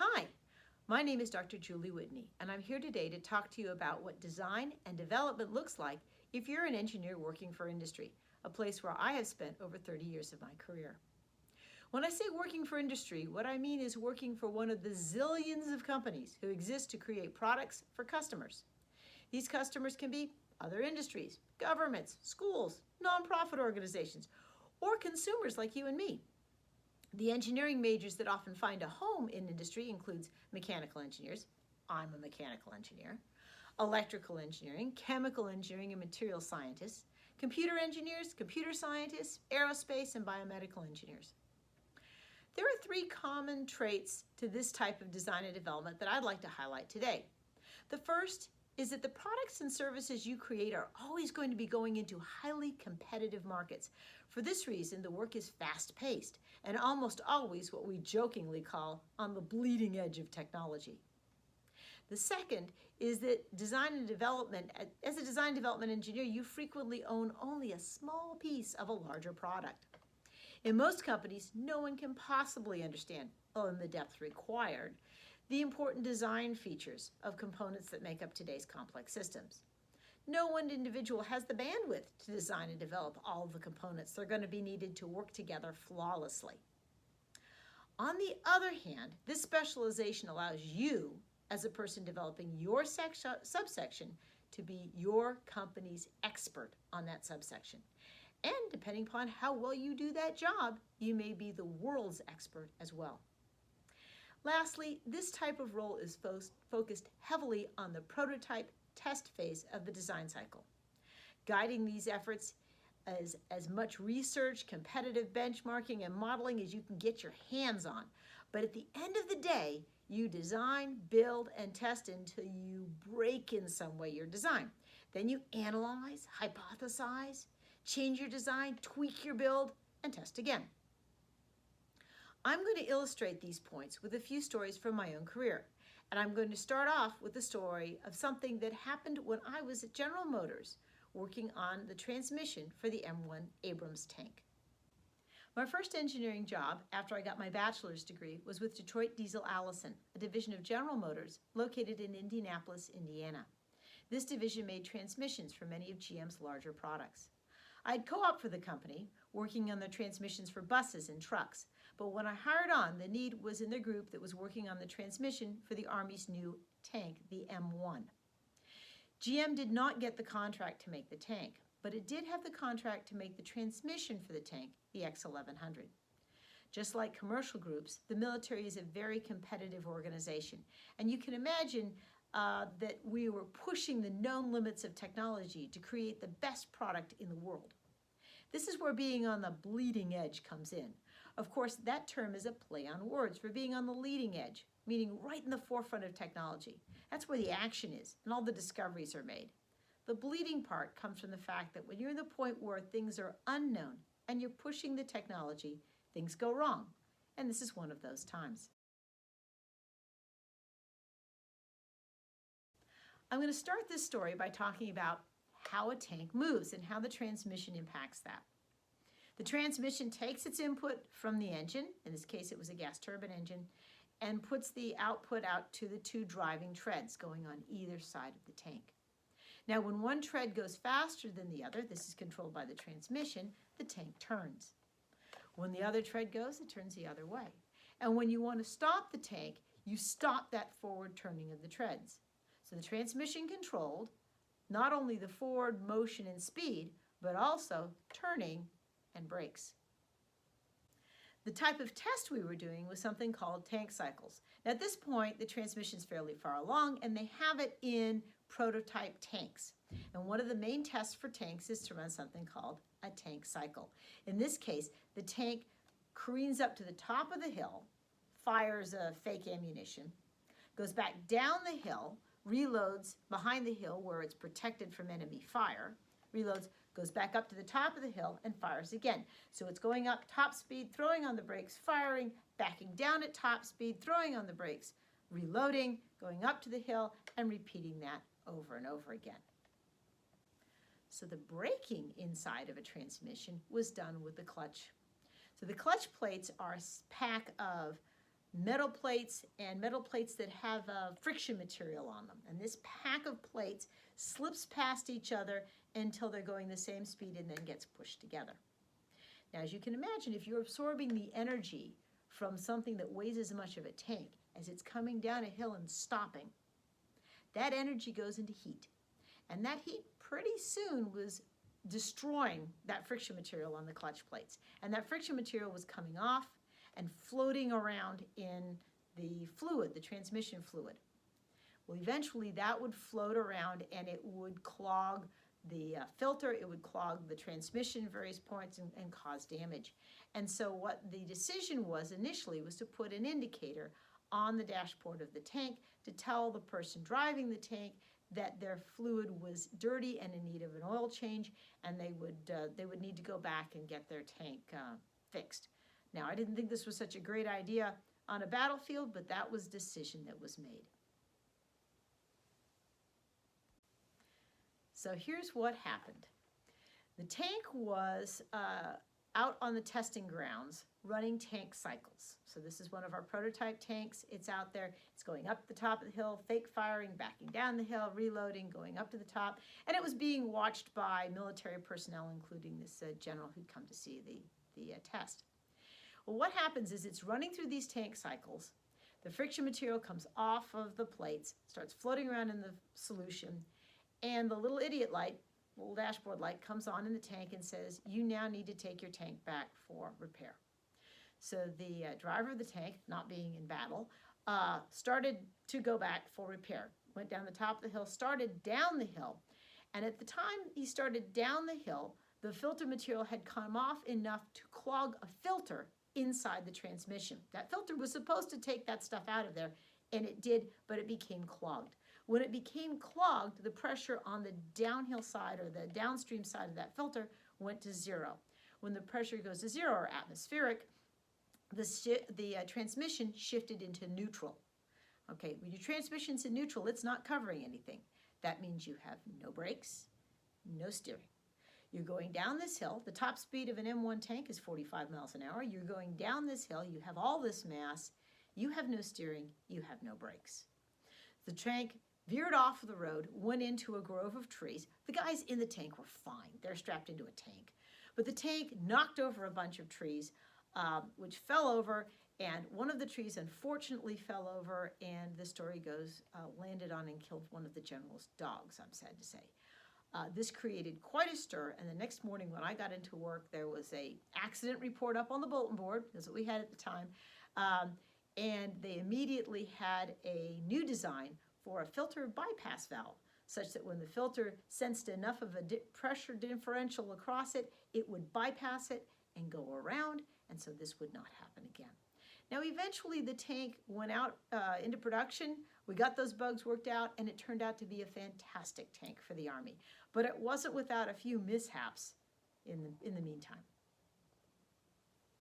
Hi, my name is Dr. Julie Whitney, and I'm here today to talk to you about what design and development looks like if you're an engineer working for industry, a place where I have spent over 30 years of my career. When I say working for industry, what I mean is working for one of the zillions of companies who exist to create products for customers. These customers can be other industries, governments, schools, nonprofit organizations, or consumers like you and me. The engineering majors that often find a home in industry includes mechanical engineers, I'm a mechanical engineer, electrical engineering, chemical engineering and material scientists, computer engineers, computer scientists, aerospace and biomedical engineers. There are three common traits to this type of design and development that I'd like to highlight today. The first is that the products and services you create are always going to be going into highly competitive markets. For this reason, the work is fast-paced and almost always what we jokingly call on the bleeding edge of technology. The second is that design and development, as a design development engineer, you frequently own only a small piece of a larger product. In most companies, no one can possibly understand, in the depth required, the important design features of components that make up today's complex systems. No one individual has the bandwidth to design and develop all of the components that are going to be needed to work together flawlessly. On the other hand, this specialization allows you, as a person developing your subsection, to be your company's expert on that subsection. And depending upon how well you do that job, you may be the world's expert as well. Lastly, this type of role is focused heavily on the prototype test phase of the design cycle. Guiding these efforts is as much research, competitive benchmarking, and modeling as you can get your hands on. But at the end of the day, you design, build, and test until you break in some way your design. Then you analyze, hypothesize, change your design, tweak your build, and test again. I'm going to illustrate these points with a few stories from my own career. And I'm going to start off with the story of something that happened when I was at General Motors working on the transmission for the M1 Abrams tank. My first engineering job after I got my bachelor's degree was with Detroit Diesel Allison, a division of General Motors located in Indianapolis, Indiana. This division made transmissions for many of GM's larger products. I had co-op for the company, working on the transmissions for buses and trucks, but when I hired on, the need was in the group that was working on the transmission for the Army's new tank, the M1. GM did not get the contract to make the tank, but it did have the contract to make the transmission for the tank, the X1100. Just like commercial groups, the military is a very competitive organization, and you can imagine that we were pushing the known limits of technology to create the best product in the world. This is where being on the bleeding edge comes in. Of course, that term is a play on words for being on the leading edge, meaning right in the forefront of technology. That's where the action is and all the discoveries are made. The bleeding part comes from the fact that when you're in the point where things are unknown and you're pushing the technology, things go wrong. And this is one of those times. I'm going to start this story by talking about how a tank moves and how the transmission impacts that. The transmission takes its input from the engine, in this case it was a gas turbine engine, and puts the output out to the two driving treads going on either side of the tank. Now when one tread goes faster than the other, this is controlled by the transmission, the tank turns. When the other tread goes, it turns the other way. And when you want to stop the tank, you stop that forward turning of the treads. So the transmission controlled not only the forward motion and speed, but also turning and brakes. The type of test we were doing was something called tank cycles. Now at this point, the transmission is fairly far along and they have it in prototype tanks. And one of the main tests for tanks is to run something called a tank cycle. In this case, the tank careens up to the top of the hill, fires a fake ammunition, goes back down the hill, reloads behind the hill where it's protected from enemy fire, reloads, goes back up to the top of the hill and fires again. So it's going up top speed, throwing on the brakes, firing, backing down at top speed, throwing on the brakes, reloading, going up to the hill, and repeating that over and over again. So the braking inside of a transmission was done with the clutch. So the clutch plates are a pack of metal plates and metal plates that have friction material on them. And this pack of plates slips past each other until they're going the same speed and then gets pushed together. Now, as you can imagine, if you're absorbing the energy from something that weighs as much of a tank as it's coming down a hill and stopping, that energy goes into heat. And that heat pretty soon was destroying that friction material on the clutch plates. And that friction material was coming off and floating around in the fluid, the transmission fluid. Well, eventually that would float around and it would clog the filter, it would clog the transmission at various points and cause damage. And so what the decision was initially was to put an indicator on the dashboard of the tank to tell the person driving the tank that their fluid was dirty and in need of an oil change, and they would need to go back and get their tank fixed. Now, I didn't think this was such a great idea on a battlefield, but that was a decision that was made. So here's what happened. The tank was out on the testing grounds running tank cycles. So this is one of our prototype tanks. It's out there. It's going up the top of the hill, fake firing, backing down the hill, reloading, going up to the top. And it was being watched by military personnel, including this general who'd come to see the test. Well, what happens is it's running through these tank cycles. The friction material comes off of the plates, starts floating around in the solution, and the little idiot light, little dashboard light, comes on in the tank and says, you now need to take your tank back for repair. So the driver of the tank, not being in battle, started to go back for repair. Went down the top of the hill, started down the hill, and at the time he started down the hill, the filter material had come off enough to clog a filter inside the transmission. That filter was supposed to take that stuff out of there, and it did, but it became clogged. When it became clogged, the pressure on the downhill side or the downstream side of that filter went to zero. When the pressure goes to zero, or atmospheric, the transmission shifted into neutral. Okay, when your transmission's in neutral, it's not covering anything. That means you have no brakes, no steering. You're going down this hill. The top speed of an M1 tank is 45 miles an hour. You're going down this hill. You have all this mass. You have no steering. You have no brakes. The tank veered off the road, went into a grove of trees. The guys in the tank were fine. They're strapped into a tank. But the tank knocked over a bunch of trees, which fell over, and one of the trees unfortunately fell over, and the story goes, landed on and killed one of the general's dogs, I'm sad to say. This created quite a stir, and the next morning when I got into work, there was an accident report up on the bulletin board. That's what we had at the time. And they immediately had a new design for a filter bypass valve, such that when the filter sensed enough of a pressure differential across it, it would bypass it and go around, and so this would not happen again. Now, eventually the tank went out into production. We got those bugs worked out, and it turned out to be a fantastic tank for the Army. But it wasn't without a few mishaps in the meantime.